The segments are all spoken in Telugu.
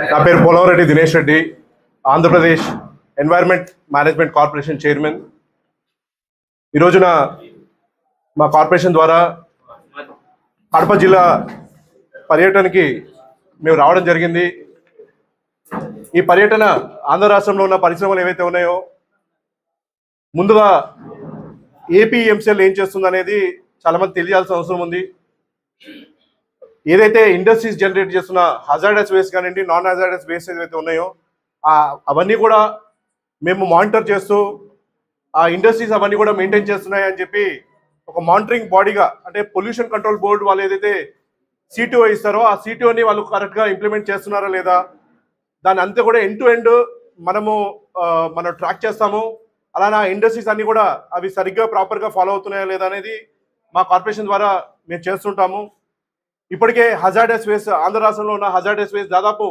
నా పేరు Polavareddy Dinesh Reddy, Andhra Pradesh environment management corporation chairman. ఈ రోజున మా కార్పొరేషన్ ద్వారా కడప జిల్లా పర్యటనకి మేము రావడం జరిగింది. ఈ పర్యటన ఆంధ్ర రాష్ట్రంలో ఉన్న పరిశ్రమలు ఏవైతే ఉన్నాయో, ముందుగా ఏపీఎంసీఎల్ ఏం చేస్తుంది అనేది చాలామంది తెలియాల్సిన అవసరం ఉంది. ఏదైతే ఇండస్ట్రీస్ జనరేట్ చేస్తున్న హజార్డస్ వేస్ట్ కానివ్వండి, నాన్ హజార్డస్ వేస్ట్ ఏదైతే ఉన్నాయో అవన్నీ కూడా మేము మానిటర్ చేస్తూ ఆ ఇండస్ట్రీస్ అవన్నీ కూడా మెయింటైన్ చేస్తున్నాయి అని చెప్పి ఒక మానిటరింగ్ బాడీగా, అంటే పొల్యూషన్ కంట్రోల్ బోర్డు వాళ్ళు ఏదైతే సిటిఓ ఇస్తారో ఆ సిటిఓని వాళ్ళు కరెక్ట్గా ఇంప్లిమెంట్ చేస్తున్నారా లేదా, దాని అంతా కూడా ఎండ్ టు ఎండ్ మనం ట్రాక్ చేస్తాము. అలానే ఆ ఇండస్ట్రీస్ అన్నీ కూడా అవి సరిగ్గా ప్రాపర్గా ఫాలో అవుతున్నాయా లేదా అనేది మా కార్పొరేషన్ ద్వారా మేము చేస్తుంటాము. ఇప్పటికే హజార్డస్ వేస్ట్, ఆంధ్ర రాష్ట్రంలో ఉన్న హజార్డస్ వేస్ట్ దాదాపు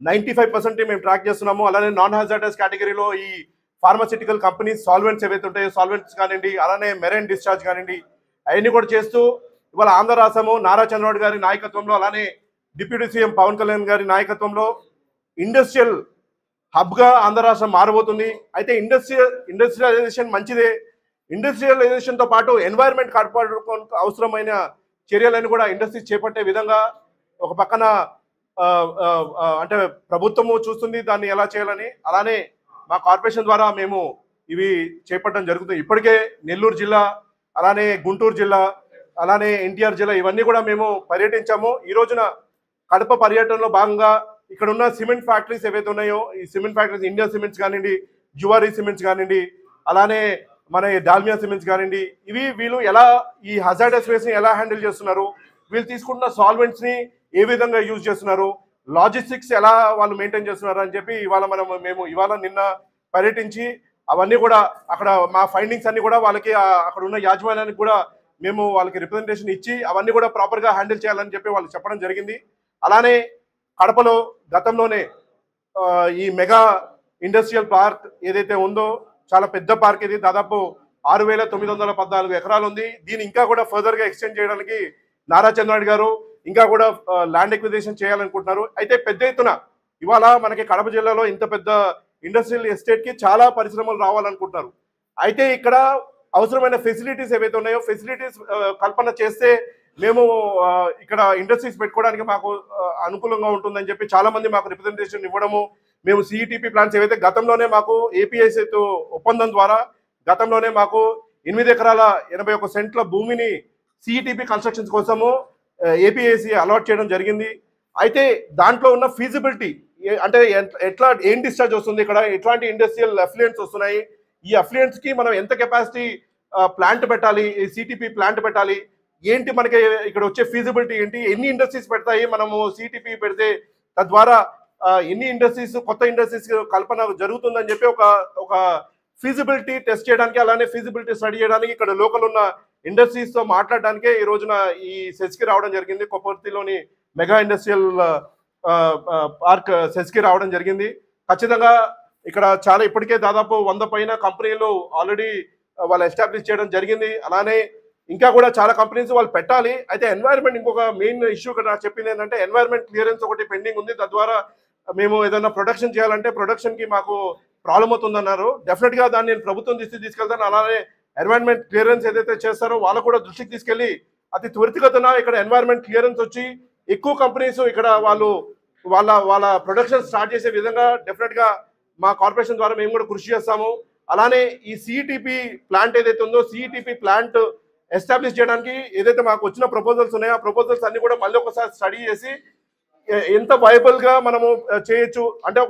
95% మేము ట్రాక్ చేస్తున్నాము. అలానే నాన్ హజార్డస్ కేటగిరీలో ఈ ఫార్మాసిటికల్ కంపెనీస్ సాల్వెంట్స్ ఏవైతే ఉంటాయో, సాల్వెంట్స్ కానివ్వండి, అలానే మెరైన్ డిశ్చార్జ్ కానివ్వండి, అవన్నీ కూడా చేస్తూ ఇవాళ ఆంధ్ర రాష్ట్రము నారా చంద్రబాబు గారి నాయకత్వంలో, అలానే డిప్యూటీ సీఎం పవన్ కళ్యాణ్ గారి నాయకత్వంలో ఇండస్ట్రియల్ హబ్గా ఆంధ్ర రాష్ట్రం మారబోతుంది. అయితే ఇండస్ట్రియలైజేషన్ మంచిదే. ఇండస్ట్రియలైజేషన్తో పాటు ఎన్వైర్న్మెంట్ కాపాడుకో అవసరమైన చర్యలను కూడా ఇండస్ట్రీస్ చేపట్టే విధంగా ఒక పక్కన అంటే ప్రభుత్వము చూస్తుంది దాన్ని ఎలా చేయాలని. అలానే మా కార్పొరేషన్ ద్వారా మేము ఇవి చేపట్టడం జరుగుతుంది. ఇప్పటికే నెల్లూరు జిల్లా, అలానే గుంటూరు జిల్లా, అలానే ఎన్టీఆర్ జిల్లా ఇవన్నీ కూడా మేము పర్యటించాము. ఈ రోజున కడప పర్యటనలో భాగంగా ఇక్కడ ఉన్న సిమెంట్ ఫ్యాక్టరీస్ ఏవైతే ఉన్నాయో, ఈ సిమెంట్ ఫ్యాక్టరీస్ ఇండియా సిమెంట్స్ కానివ్వండి, జువారీ సిమెంట్స్ కానివ్వండి, అలానే మన డాల్మియా సిమెంట్స్ కానివ్వండి, వీళ్ళు ఎలా ఈ హజార్డస్ వేస్ట్ని ఎలా హ్యాండిల్ చేస్తున్నారు, వీళ్ళు తీసుకుంటున్న సాల్వెంట్స్ని ఏ విధంగా యూజ్ చేస్తున్నారు, లాజిస్టిక్స్ ఎలా వాళ్ళు మెయింటైన్ చేస్తున్నారు అని చెప్పి మేము ఇవాళ నిన్న పర్యటించి అవన్నీ కూడా అక్కడ మా ఫైండింగ్స్ అన్ని కూడా వాళ్ళకి అక్కడ ఉన్న యాజమాన్యానికి కూడా మేము వాళ్ళకి రిప్రజెంటేషన్ ఇచ్చి అవన్నీ కూడా ప్రాపర్గా హ్యాండిల్ చేయాలని చెప్పి వాళ్ళు చెప్పడం జరిగింది. అలానే కడపలో గతంలోనే ఈ మెగా ఇండస్ట్రియల్ పార్క్ ఏదైతే ఉందో, చాలా పెద్ద పార్క్ ఇది, దాదాపు 6,914 ఎకరాలు ఉంది. దీన్ని ఇంకా కూడా ఫర్దర్గా ఎక్స్టెండ్ చేయడానికి నారా చంద్రబాబు గారు ఇంకా కూడా ల్యాండ్ ఎక్విజిషన్ చేయాలనుకుంటున్నారు. అయితే పెద్ద ఎత్తున ఇవాళ మనకి కడప జిల్లాలో ఇంత పెద్ద ఇండస్ట్రియల్ ఎస్టేట్కి చాలా పరిశ్రమలు రావాలనుకుంటున్నారు. అయితే ఇక్కడ అవసరమైన ఫెసిలిటీస్ ఏవైతే ఉన్నాయో, ఫెసిలిటీస్ కల్పన చేస్తే మేము ఇక్కడ ఇండస్ట్రీస్ పెట్టుకోవడానికి మాకు అనుకూలంగా ఉంటుందని చెప్పి చాలా మంది మాకు రిప్రజెంటేషన్ ఇవ్వడము, మేము సిఈటిపి ప్లాన్స్ ఏవైతే గతంలోనే మాకు ఏపీఐసీతో ఒప్పందం ద్వారా గతంలోనే మాకు 8 ఎకరాల 81 సెంట్ల భూమిని సిఈటిపి కన్స్ట్రక్షన్స్ కోసము ఏపీఐసీ అలాట్ చేయడం జరిగింది. అయితే దాంట్లో ఉన్న ఫీజిబిలిటీ అంటే ఏం డిశ్చార్జ్ వస్తుంది, ఇక్కడ ఎట్లాంటి ఇండస్ట్రియల్ అఫ్లుయెంట్స్ వస్తున్నాయి, ఈ అఫ్లుయెంట్స్కి మనం ఎంత కెపాసిటీ ప్లాంట్ పెట్టాలి, ఈ సిటీపీ ప్లాంట్ పెట్టాలి, ఏంటి మనకి ఇక్కడ వచ్చే ఫీజిబిలిటీ ఏంటి, ఎన్ని ఇండస్ట్రీస్ పెడతాయి మనము సిటీపీ పెడితే, తద్వారా ఎన్ని ఇండస్ట్రీస్ కొత్త ఇండస్ట్రీస్ కల్పన జరుగుతుందని చెప్పి ఒక ఫీజిబిలిటీ టెస్ట్ చేయడానికి, అలానే ఫీజిబిలిటీ స్టడీ చేయడానికి ఇక్కడ లోకల్ ఉన్న ఇండస్ట్రీస్తో మాట్లాడడానికే ఈ రోజున ఈ సెస్కి రావడం జరిగింది. కొప్పర్తిలోని మెగా ఇండస్ట్రియల్ పార్క్ సెస్కి రావడం జరిగింది. ఖచ్చితంగా ఇక్కడ చాలా ఇప్పటికే దాదాపు 100 పైన కంపెనీలు ఆల్రెడీ వాళ్ళు ఎస్టాబ్లిష్ చేయడం జరిగింది. అలానే ఇంకా కూడా చాలా కంపెనీస్ వాళ్ళు పెట్టాలి. అయితే ఎన్వైర్న్మెంట్ ఇంకొక మెయిన్ ఇష్యూ ఇక్కడ నాకు చెప్పింది ఏంటంటే, ఎన్వైర్న్మెంట్ క్లియరెన్స్ ఒకటి పెండింగ్ ఉంది. తద్వారా మేము ఏదైనా ప్రొడక్షన్ చేయాలంటే ప్రొడక్షన్కి మాకు ప్రాబ్లం అవుతుందన్నారు. డెఫినెట్గా దాన్ని నేను ప్రభుత్వం తీసుకెళ్తాను. అలానే ఎన్వైర్న్మెంట్ క్లియరెన్స్ ఏదైతే చేస్తారో వాళ్ళు కూడా దృష్టికి తీసుకెళ్ళి అతి త్వరితగతిన ఇక్కడ ఎన్వైర్న్మెంట్ క్లియరెన్స్ వచ్చి ఎక్కువ కంపెనీస్ ఇక్కడ వాళ్ళ ప్రొడక్షన్ స్టార్ట్ చేసే విధంగా డెఫినెట్గా మా కార్పొరేషన్ ద్వారా మేము కూడా కృషి చేస్తాము. అలానే ఈ సిఈటిపి ప్లాంట్ ఏదైతే ఉందో, సిఈటిపి ప్లాంట్ ఎస్టాబ్లిష్ చేయడానికి ఏదైతే మాకు వచ్చిన ప్రపోజల్స్ ఉన్నాయో, ఆ ప్రపోజల్స్ అన్ని కూడా మళ్ళీ ఒకసారి స్టడీ చేసి ఎంత వైబుల్గా మనము చేయొచ్చు. అంటే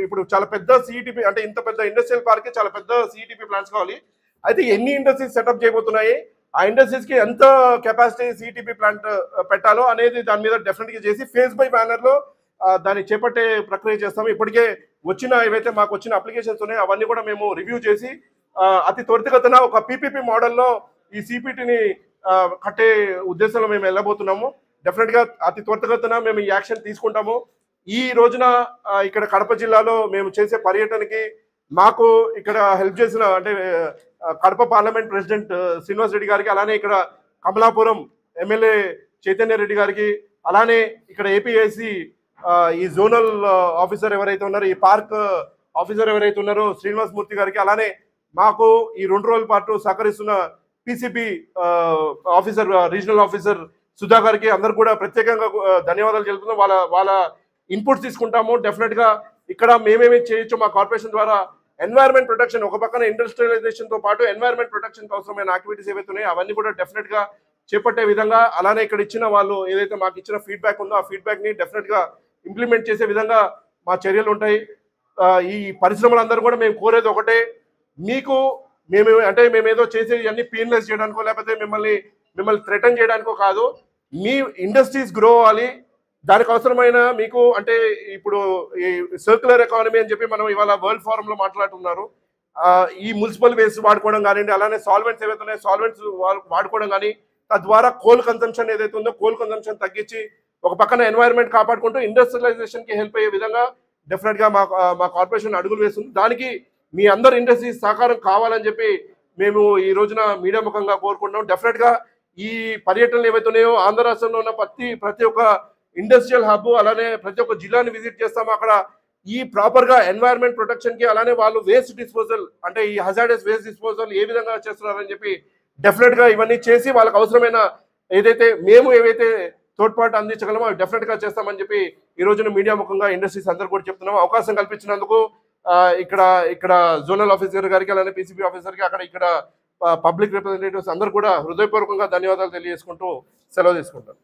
ఇప్పుడు చాలా పెద్ద సిఈటిపి, అంటే ఇంత పెద్ద ఇండస్ట్రియల్ పార్క్కి చాలా పెద్ద సిఈటిపి ప్లాంట్స్ కావాలి. అయితే ఎన్ని ఇండస్ట్రీస్ సెటప్ చేయబోతున్నాయి, ఆ ఇండస్ట్రీస్కి ఎంత కెపాసిటీ సిఈటిపి ప్లాంట్ పెట్టాలో అనేది దాని మీద డెఫినెట్గా చేసి ఫేజ్ బై బ్యానర్లో దాన్ని చేపట్టే ప్రక్రియ చేస్తాము. ఇప్పటికే ఏవైతే మాకు వచ్చిన అప్లికేషన్స్ ఉన్నాయో అవన్నీ కూడా మేము రివ్యూ చేసి అతి త్వరితగతిన ఒక పీపీపీ మోడల్లో ఈ సిపిటిని కట్టే ఉద్దేశంలో మేము వెళ్ళబోతున్నాము. డెఫినెట్గా అతి త్వరితగతిన మేము ఈ యాక్షన్ తీసుకుంటాము. ఈ రోజున ఇక్కడ కడప జిల్లాలో మేము చేసే పర్యటనకి మాకు ఇక్కడ హెల్ప్ చేసిన అంటే కడప పార్లమెంట్ ప్రెసిడెంట్ శ్రీనివాస్ రెడ్డి గారికి, అలానే ఇక్కడ కమలాపురం ఎమ్మెల్యే చైతన్య రెడ్డి గారికి, అలానే ఇక్కడ ఏపీఐసి ఈ జోనల్ ఆఫీసర్ ఎవరైతే ఉన్నారో, ఈ పార్క్ ఆఫీసర్ ఎవరైతే ఉన్నారో శ్రీనివాస్ మూర్తి గారికి, అలానే మాకు ఈ 2 రోజుల పాటు సహకరిస్తున్న PCP officer, regional officer Sudha గారికి అందరు కూడా ప్రత్యేకంగా ధన్యవాదాలు తెలుపుతున్నాం. వాళ్ళ ఇన్పుట్స్ తీసుకుంటాము. డెఫినెట్గా ఇక్కడ మేమేమి చేయొచ్చు మా కార్పొరేషన్ ద్వారా ఎన్వైరన్మెంట్ ప్రొటెక్షన్, ఒక పక్కన ఇండస్ట్రియలైజేషన్తో పాటు ఎన్వైరన్మెంట్ ప్రొటెక్షన్కి అవసరమైన యాక్టివిటీస్ ఏవైతే ఉన్నాయో అవన్నీ కూడా డెఫినెట్గా చేపట్టే విధంగా, అలానే ఇక్కడ ఇచ్చిన వాళ్ళు ఏదైతే మాకు ఇచ్చిన ఫీడ్బ్యాక్ ఉందో ఆ ఫీడ్బ్యాక్ని డెఫినెట్గా ఇంప్లిమెంట్ చేసే విధంగా మా చర్యలు ఉంటాయి. ఈ పరిశ్రమలందరూ కూడా మేము కోరేది ఒకటే, మీకు మేము ఏదో చేసేది అన్ని పీన్లెస్ చేయడానికో లేకపోతే మిమ్మల్ని థ్రెటన్ చేయడానికో కాదు. మీ ఇండస్ట్రీస్ గ్రో అవ్వాలి, దానికి అవసరమైన మీకు అంటే ఇప్పుడు ఈ సర్క్యులర్ ఎకానమీ అని చెప్పి మనం ఇవాళ వరల్డ్ ఫోరంలో మాట్లాడుతున్నారు. ఈ మున్సిపల్ వేస్ట్ వాడుకోవడం కానివ్వండి, అలానే సాల్వెంట్స్ ఏవైతే ఉన్నాయో సాల్వెంట్స్ వాడుకోవడం కానీ, తద్వారా కోల్ కన్సంప్షన్ ఏదైతే ఉందో కోల్ కన్సంప్షన్ తగ్గించి ఒక పక్కన ఎన్వైరన్మెంట్ కాపాడుకుంటూ ఇండస్ట్రియలైజేషన్కి హెల్ప్ అయ్యే విధంగా డెఫినెట్గా మా కార్పొరేషన్ అడుగులు వేస్తుంది. దానికి మీ అందరు ఇండస్ట్రీస్ సహకారం కావాలని చెప్పి మేము ఈ రోజున మీడియా ముఖంగా కోరుకుంటున్నాం. డెఫినెట్గా ఈ పర్యటనలు ఏవైతే ఉన్నాయో ఆంధ్ర రాష్ట్రంలో ఉన్న ప్రతి ఒక్క ఇండస్ట్రియల్ హబ్, అలానే ప్రతి ఒక్క జిల్లాని విజిట్ చేస్తాము. అక్కడ ఈ ప్రాపర్గా ఎన్వైరన్మెంట్ ప్రొటెక్షన్కి, అలానే వాళ్ళు వేస్ట్ డిస్పోజల్ అంటే ఈ హజార్డస్ వేస్ట్ డిస్పోజల్ ఏ విధంగా చేస్తున్నారని చెప్పి డెఫినెట్గా ఇవన్నీ చేసి వాళ్ళకి అవసరమైన ఏవైతే తోడ్పాటు అందించగలమో అవి డెఫినెట్గా చేస్తామని చెప్పి ఈ రోజున మీడియా ముఖంగా ఇండస్ట్రీస్ అందరూ కూడా చెప్తున్నాము. అవకాశం కల్పించినందుకు ఇక్కడ జోనల్ ఆఫీసర్ గారికి, అలానే పిసిపి ఆఫీసర్కి, ఇక్కడ పబ్లిక్ రిప్రజెంటేటివ్స్ అందరూ కూడా హృదయపూర్వకంగా ధన్యవాదాలు తెలియజేసుకుంటూ సెలవు తీసుకుంటాను.